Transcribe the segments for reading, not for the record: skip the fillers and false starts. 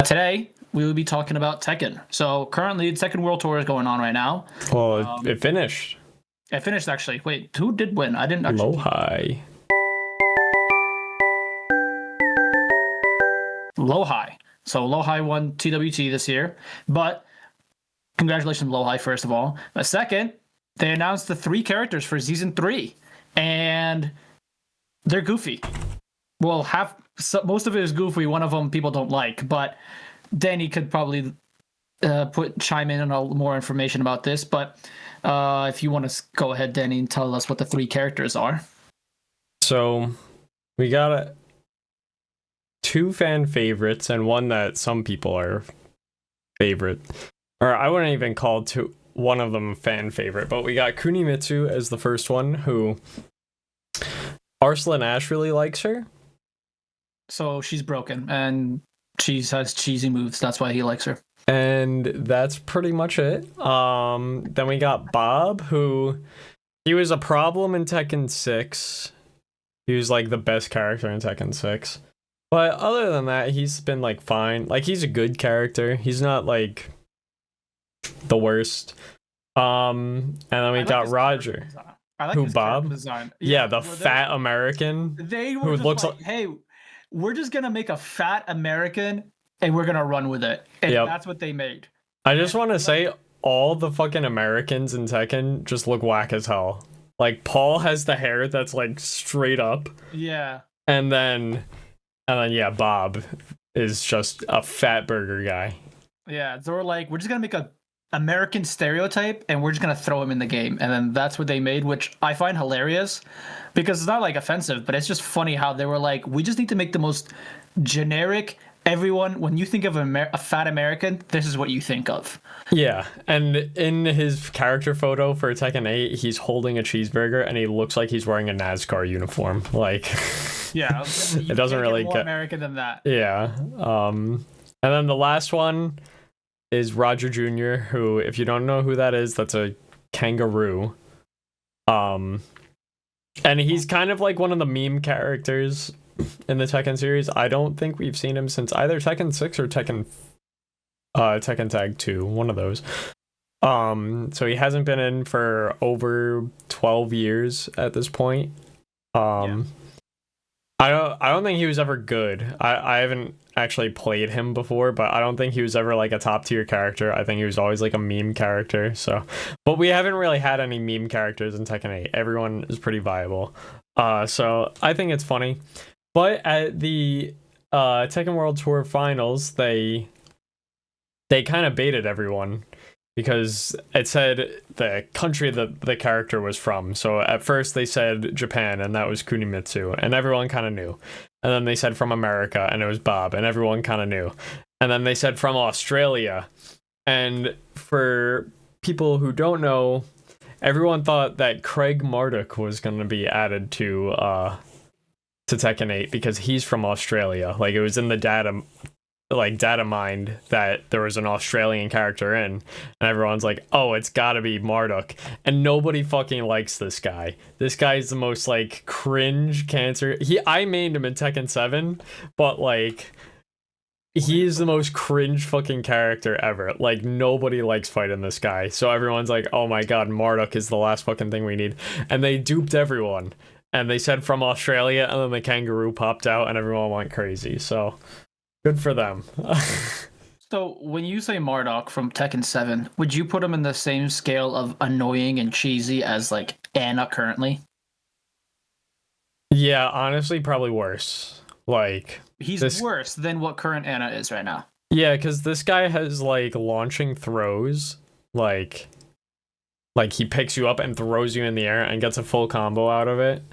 Today, we will be talking about Tekken. So currently, the Tekken World Tour is going on right now. Well, it finished. It finished, actually. Wait, who did win? I didn't actually. Low-High. Low-High. So Low-High won TWT this year. But congratulations, Low-High, first of all. But second, they announced the 3 characters for Season 3. And they're goofy. Well, most of it is goofy. One of them people don't like. But Danny could probably chime in on more information about this. But if you want to go ahead, Danny, and tell us what the 3 characters are. So we got 2 fan favorites and one that some people are favorite. Or I wouldn't even call one of them fan favorite, but we got Kunimitsu as the first one, who Arslan Ash really likes her. So she's broken and she has cheesy moves. That's why he likes her. And that's pretty much it. Then we got Bob, who he was a problem in Tekken 6. He was like the best character in Tekken 6. But other than that, he's been like fine. Like, he's a good character. He's not like the worst. And then we got Roger. I like who, his Bob? Design. Yeah, the fat American. They were who just looks like, hey, we're just gonna make a fat American and we're gonna run with it. And that's what they made. I just want to say, all the fucking Americans in Tekken just look whack as hell. Like, Paul has the hair that's like straight up. Yeah. And then yeah, Bob is just a fat burger guy. Yeah, so we're just gonna make a American stereotype and we're just gonna throw him in the game. And then that's what they made, which I find hilarious because it's not like offensive, but it's just funny how they were like, we just need to make the most generic. Everyone, when you think of a fat American, this is what you think of. Yeah, and in his character photo for Tekken 8, he's holding a cheeseburger and he looks like he's wearing a NASCAR uniform. Like, yeah, it doesn't really get more American than that. Yeah. And then the last one is Roger Jr., who, if you don't know who that is, that's a kangaroo. And he's kind of like one of the meme characters in the Tekken series. I don't think we've seen him since either Tekken 6 or Tekken Tag 2, one of those. So he hasn't been in for over 12 years at this point. I don't think he was ever good. I haven't actually played him before, but I don't think he was ever like a top tier character. I think he was always like a meme character. So, but we haven't really had any meme characters in Tekken 8. Everyone is pretty viable. So I think it's funny. But at the Tekken World Tour Finals, they kind of baited everyone because it said the country that the character was from. So at first they said Japan, and that was Kunimitsu, and everyone kind of knew. And then they said from America, and it was Bob, and everyone kind of knew. And then they said from Australia. And for people who don't know, everyone thought that Craig Marduk was going to be added to Tekken 8 because he's from Australia. Like, it was in the data mined that there was an Australian character in, and everyone's like, oh, it's gotta be Marduk. And nobody fucking likes this guy. This guy's the most like cringe cancer. I mained him in Tekken 7, but like, he's the most cringe fucking character ever. Like, nobody likes fighting this guy. So everyone's like, oh my god, Marduk is the last fucking thing we need. And they duped everyone. And they said from Australia, and then the kangaroo popped out, and everyone went crazy. So, good for them. So, when you say Marduk from Tekken 7, would you put him in the same scale of annoying and cheesy as, like, Anna currently? Yeah, honestly, probably worse. Like, he's worse than what current Anna is right now. Yeah, because this guy has, like, launching throws, like he picks you up and throws you in the air and gets a full combo out of it.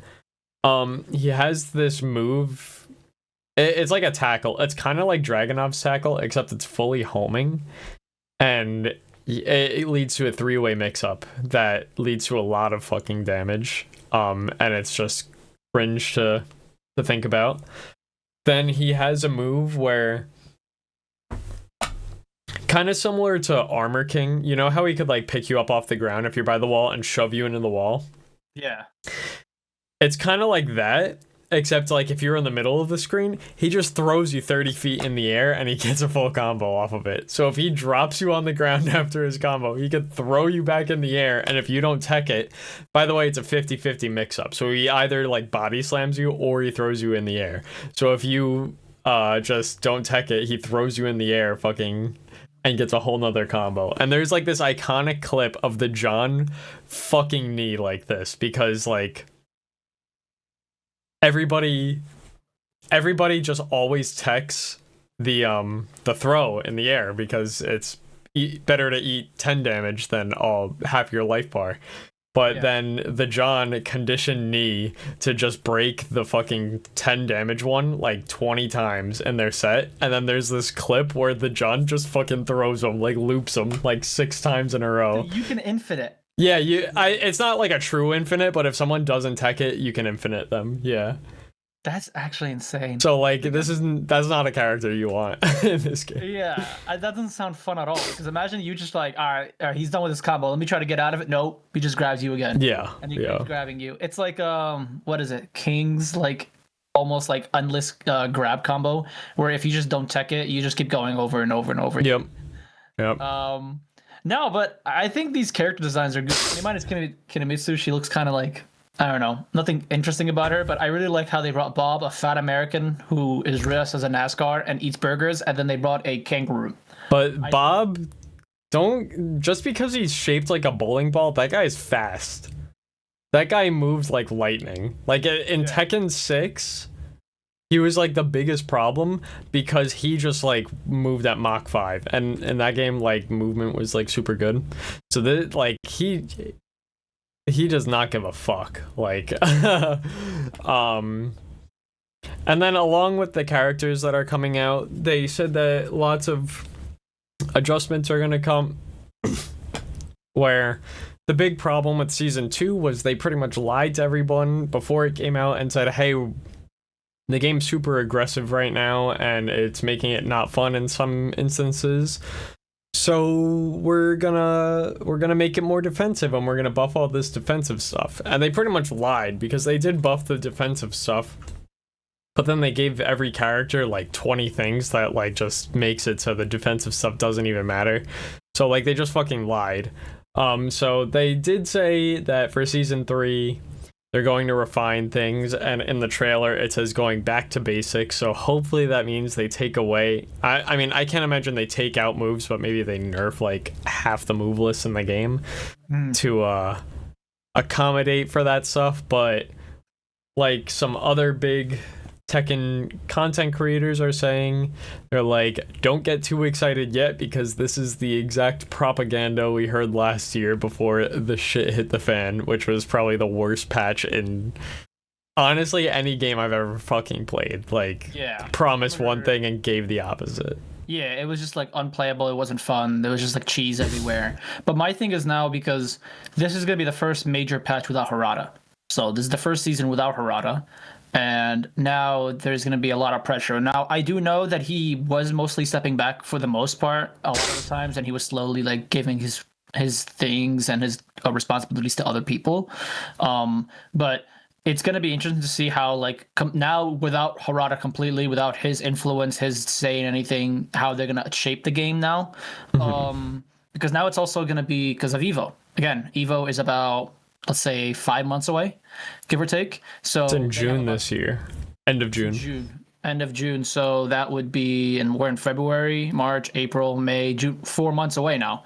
He has this move. It's like a tackle. It's kind of like Dragunov's tackle, except it's fully homing. And it leads to a 3-way mix-up that leads to a lot of fucking damage. And it's just cringe to think about. Then he has a move where, kind of similar to Armor King, you know how he could like pick you up off the ground if you're by the wall and shove you into the wall? Yeah. It's kind of like that, Except, like, if you're in the middle of the screen, he just throws you 30 feet in the air and he gets a full combo off of it. So if he drops you on the ground after his combo, he could throw you back in the air. And if you don't tech it, by the way, it's a 50-50 mix-up. So he either, like, body slams you or he throws you in the air. So if you just don't tech it, he throws you in the air fucking... and gets a whole nother combo. And there's, like, this iconic clip of the John fucking knee like this. Because, like... Everybody just always techs the throw in the air because it's better to eat 10 damage than half your life bar. But then the John conditioned knee to just break the fucking 10 damage one like 20 times in their set. And then there's this clip where the John just fucking throws them, like loops them like 6 times in a row. You can infinite. Yeah, it's not like a true infinite, but if someone doesn't tech it, you can infinite them. Yeah. That's actually insane. So, like, that's not a character you want in this game. Yeah, that doesn't sound fun at all. Because imagine you just like, all right, he's done with his combo. Let me try to get out of it. Nope, he just grabs you again. Yeah, and he keeps grabbing you. It's like what is it? King's like almost like endless grab combo, where if you just don't tech it, you just keep going over and over and over. Yep. No, but I think these character designs are good. Minus Kinemitsu, she looks kind of like, I don't know, nothing interesting about her, but I really like how they brought Bob, a fat American who is dressed as a NASCAR and eats burgers, and then they brought a kangaroo. But Bob, just because he's shaped like a bowling ball, that guy is fast. That guy moves like lightning. Like in Tekken 6, he was like the biggest problem because he just like moved at Mach 5, and in that game, like movement was like super good. So like he does not give a fuck. Like, and then along with the characters that are coming out, they said that lots of adjustments are gonna come. Where the big problem with season 2 was they pretty much lied to everyone before it came out and said, hey, the game's super aggressive right now and it's making it not fun in some instances. So we're gonna make it more defensive and we're gonna buff all this defensive stuff. And they pretty much lied because they did buff the defensive stuff, but then they gave every character like 20 things that like just makes it so the defensive stuff doesn't even matter. So like they just fucking lied. So they did say that for season 3 they're going to refine things, and in the trailer it says going back to basics, so hopefully that means they take away, I mean, I can't imagine they take out moves, but maybe they nerf like half the move list in the game to accommodate for that stuff. But like some other big Tekken content creators are saying, they're like, don't get too excited yet because this is the exact propaganda we heard last year before the shit hit the fan, which was probably the worst patch in honestly any game I've ever fucking played. Like, promised one thing and gave the opposite. Yeah, it was just like unplayable. It wasn't fun. There was just like cheese everywhere. But my thing is now, because this is going to be the first major patch without Harada. So this is the first season without Harada. And now there's going to be a lot of pressure. Now, I do know that he was mostly stepping back for the most part a lot of the times, and he was slowly like giving his things and his responsibilities to other people. But it's going to be interesting to see how, like, now without Harada completely, without his influence, his saying anything, how they're going to shape the game now. Because now it's also going to be because of EVO. Again, EVO is about, let's say, 5 months away, give or take. So it's in June this year. End of June. End of June. So that would be, and we're in February, March, April, May, June, 4 months away now.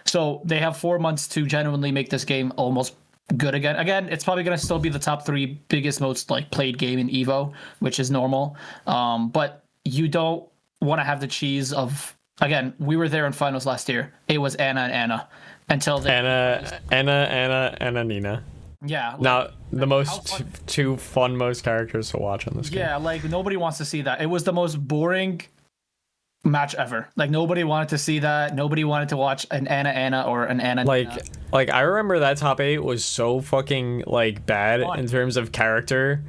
So they have 4 months to genuinely make this game almost good again. Again, it's probably going to still be the top 3 biggest, most like played game in EVO, which is normal. But you don't want to have the cheese of, again, we were there in finals last year. It was Anna and Anna. Until Anna, Nina. Yeah. Now, the most two fun most characters to watch on this game. Yeah, like nobody wants to see that. It was the most boring match ever. Like nobody wanted to see that. Nobody wanted to watch an Anna or an Anna. Like I remember that top 8 was so fucking like bad in terms of character.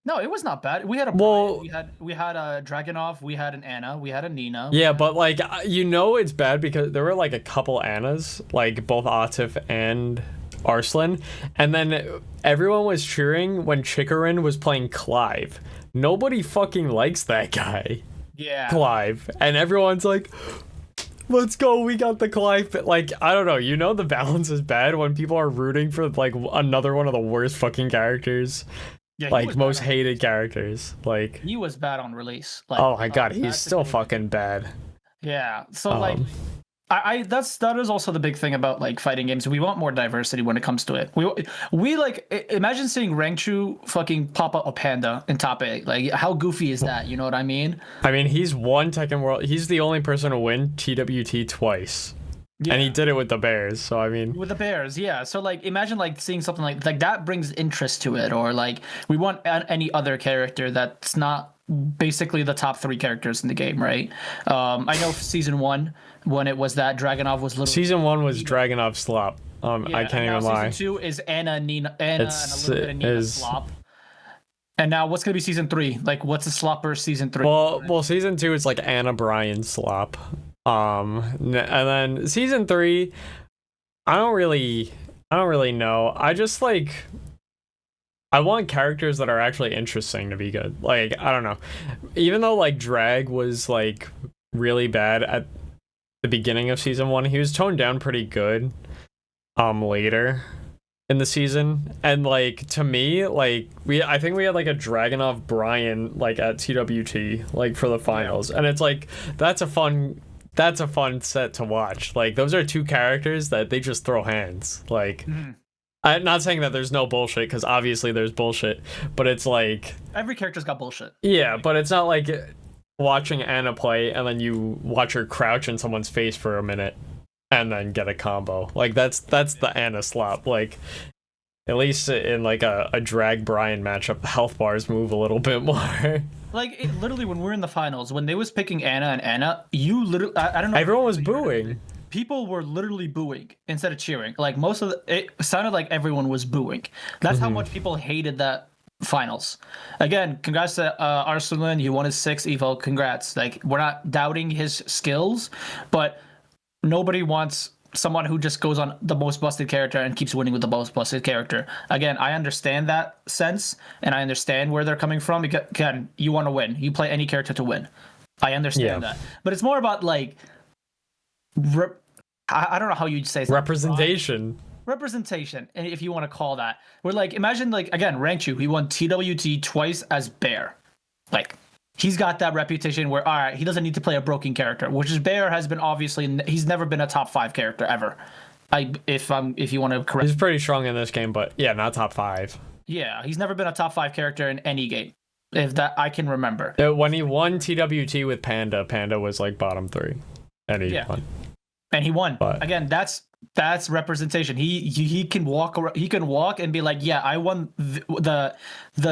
No, it was not bad. We had we had a Dragunov, we had an Anna, we had a Nina. Yeah, but like it's bad because there were like a couple Annas, like both Atif and Arslan, and then everyone was cheering when Chikarin was playing Clive. Nobody fucking likes that guy, Yeah. Clive, and everyone's like, let's go, we got the Clive. Like, I don't know, you know, the balance is bad when people are rooting for like another one of the worst fucking characters, Yeah, like most hated characters. Like, he was bad on release. Like, oh my god, he's still fucking bad. Yeah. So like, that is also the big thing about like fighting games. We want more diversity when it comes to it. We like imagine seeing Rangchu fucking pop up a panda in top 8. Like, how goofy is that? You know what I mean? I mean, he's won Tekken World. He's the only person to win TWT twice. Yeah. And he did it with the Bears, so I mean, with the Bears, yeah. So like, imagine like seeing something like that brings interest to it, or like we want any other character that's not basically the top 3 characters in the game, right? I know season 1 when it was that Dragunov was literally season 1 was Dragunov slop. I can't even lie. Season 2 is Anna and Nina, and a little bit of Nina slop. And now what's gonna be season 3? Like, what's a slopper season 3? Well, season 2 is like Anna Bryan slop. And then season 3, I don't really know. I just like, I want characters that are actually interesting to be good. Like, I don't know. Even though like Drag was like really bad at the beginning of season 1, he was toned down pretty good later in the season. And like, to me, like, I think we had like a Dragunov Brian like at TWT like for the finals, and it's like that's a fun set to watch. Like, those are 2 characters that they just throw hands. Like, I'm not saying that there's no bullshit, because obviously there's bullshit, but it's like every character's got bullshit. Yeah, but it's not like watching Anna play and then you watch her crouch in someone's face for a minute and then get a combo. Like, that's the Anna slop. Like, at least in like a Drag Brian matchup, the health bars move a little bit more. Like, literally, when we're in the finals, when they was picking Anna and Anna, you literally, I don't know. Everyone was booing. People were literally booing instead of cheering. Like, it sounded like everyone was booing. That's how much people hated that finals. Again, congrats to Arslan. He won his 6th Evo. Congrats. Like, we're not doubting his skills, but nobody wants someone who just goes on the most busted character and keeps winning with the most busted character. Again, I understand that sense, and I understand where they're coming from. Because, again, you want to win. You play any character to win. I understand that. But it's more about, like, I don't know how you'd say representation. Representation, and if you want to call that. We're like, imagine, like, again, Rangchu, he won TWT twice as Bear. Like, he's got that reputation where, all right, he doesn't need to play a broken character, which is Bear has been obviously, he's never been a top 5 character ever. If you want to correct. He's pretty strong in this game, but yeah, not top 5. Yeah, he's never been a top 5 character in any game, if that I can remember. When he won TWT with Panda was like bottom 3, and he won. And he won. But again, that's representation. He can walk. He can walk and be like, yeah, I won the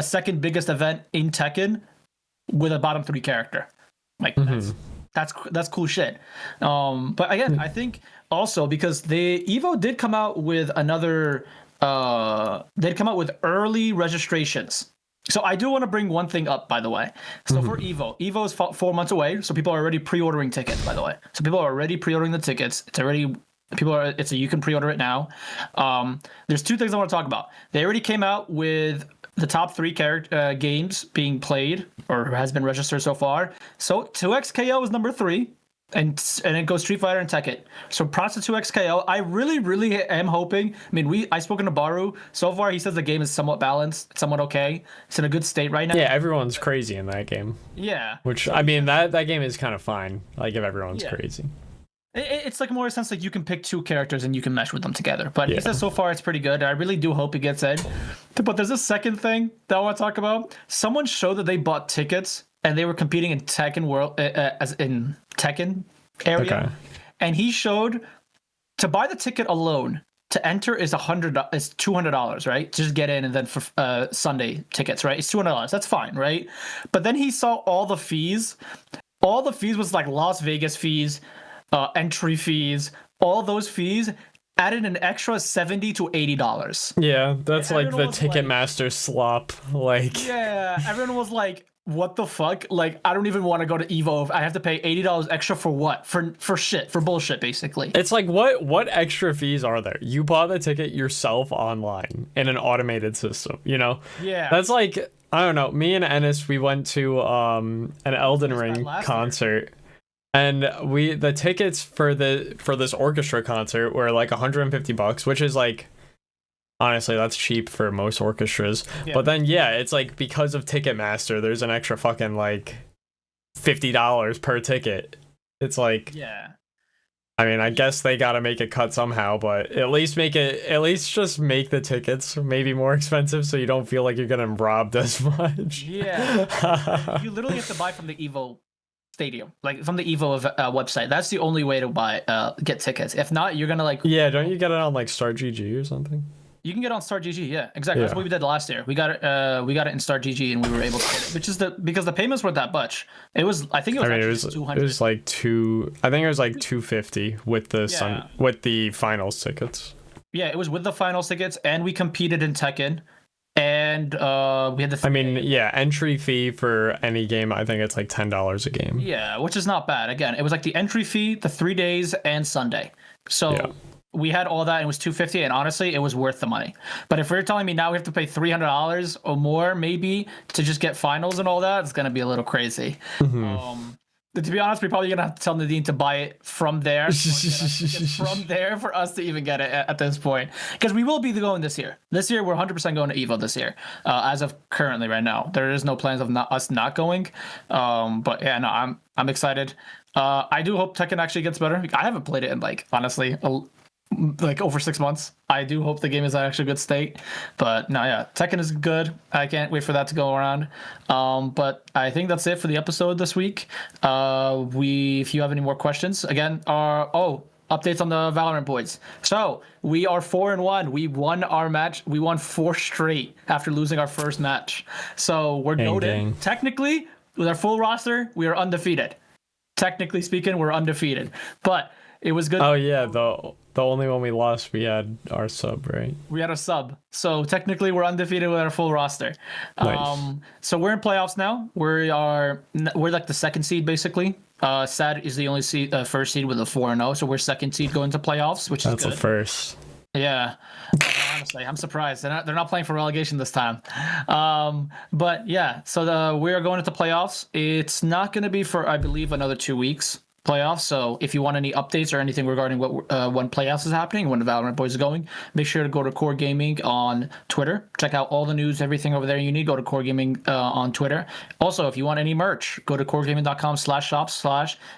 second biggest event in Tekken with a bottom 3 character. Like, that's cool shit. But again, I think also because the Evo did come out with another. They'd come out with early registrations. So I do want to bring one thing up, by the way. So for Evo is 4 months away. So people are already pre-ordering tickets, by the way. So people are already pre-ordering the tickets. You can pre-order it now. There's 2 things I want to talk about. They already came out with the top 3 games being played or has been registered so far. So 2XKO is number 3. And it goes Street Fighter and Tekken. So props to 2XKO. I really am hoping. I mean, I've spoken to Baru. So far, he says the game is somewhat balanced, somewhat okay. It's in a good state right now. Yeah, everyone's crazy in that game. Yeah. Which, I mean, that game is kind of fine. Like, if everyone's crazy. It's like more a sense like you can pick 2 characters and you can mesh with them together. But he says so far it's pretty good. I really do hope it gets in. But there's a second thing that I want to talk about. Someone showed that they bought tickets and they were competing in Tekken World, as in Tekken area. Okay. And he showed to buy the ticket alone to enter is $200, right? Just get in, and then for Sunday tickets, right? It's $200. That's fine, right? But then he saw all the fees. All the fees was like Las Vegas fees, entry fees, all those fees added an extra $70 to $80. Yeah, that's like the Ticketmaster slop. Like, yeah, everyone was like, what the fuck? Like, I don't even want to go to Evo if I have to pay $80 extra for what? For shit, for bullshit, basically. It's like, what extra fees are there? You bought the ticket yourself online in an automated system, you know? Yeah. That's like, I don't know. Me and Ennis, we went to an Elden Ring concert. And the tickets for this orchestra concert were like $150, which is like, honestly, that's cheap for most orchestras. Yeah. But then, yeah, it's like because of Ticketmaster, there's an extra fucking like $50 per ticket. It's like, yeah. I mean, I guess they gotta make a cut somehow, but at least just make the tickets maybe more expensive so you don't feel like you're getting robbed as much. Yeah. You literally have to buy from the Evo stadium, like from the Evo website. That's the only way to get tickets. If not, you're gonna like, yeah, don't you get it on like StarGG or something? You can get it on StarGG, yeah, exactly. That's what we did last year. We got it in StarGG, and we were able to get it, which is because the payments weren't that much. It was 200. It was like I think it was like $250 with the finals tickets. Yeah, it was with the finals tickets, and we competed in Tekken. And we had entry fee for any game, I think it's like $10 a game. Yeah, which is not bad. Again, it was like the entry fee, the 3 days, and Sunday. So we had all that, and it was $250, and honestly, it was worth the money. But if you're telling me now we have to pay $300 or more, maybe, to just get finals and all that, it's gonna be a little crazy. Mm-hmm. To be honest, we're probably gonna have to tell Nadine to buy it from there. From there for us to even get it at this point, because we will be going this year. This year, we're 100% going to Evo this year. As of currently, right now, there is no plans of us not going. But yeah, no, I'm excited. I do hope Tekken actually gets better. I haven't played it in honestly, like over 6 months. I do hope the game is in actually good state. But no, yeah, Tekken is good. I can't wait for that to go around. But I think that's it for the episode this week. If you have any more questions, again, updates on the Valorant boys. So we are 4-1. We won our match. We won 4 straight after losing our first match. So we're goated. Technically, with our full roster, we are undefeated. Technically speaking, we're undefeated. But it was good. Oh yeah, the only one we lost, we had our sub, right? We had a sub. So technically we're undefeated with our full roster. Nice. So we're in playoffs now. We're like the second seed basically. SAD is the only first seed with a 4-0. So we're second seed going to playoffs, which is good. That's a first. Yeah. Honestly, I'm surprised. They're not playing for relegation this time. But yeah, so we are going into playoffs. It's not going to be for, I believe, another 2 weeks. Playoffs. So if you want any updates or anything regarding when playoffs is happening, when the Valorant boys are going, make sure to go to QOR Gaming on Twitter. Check out all the news, everything over there you need. Go to QOR Gaming on Twitter. Also, if you want any merch, go to QORgaming.com/shop/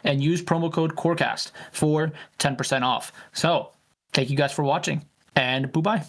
and use promo code QORcast for 10% off. So thank you guys for watching, and bye-bye.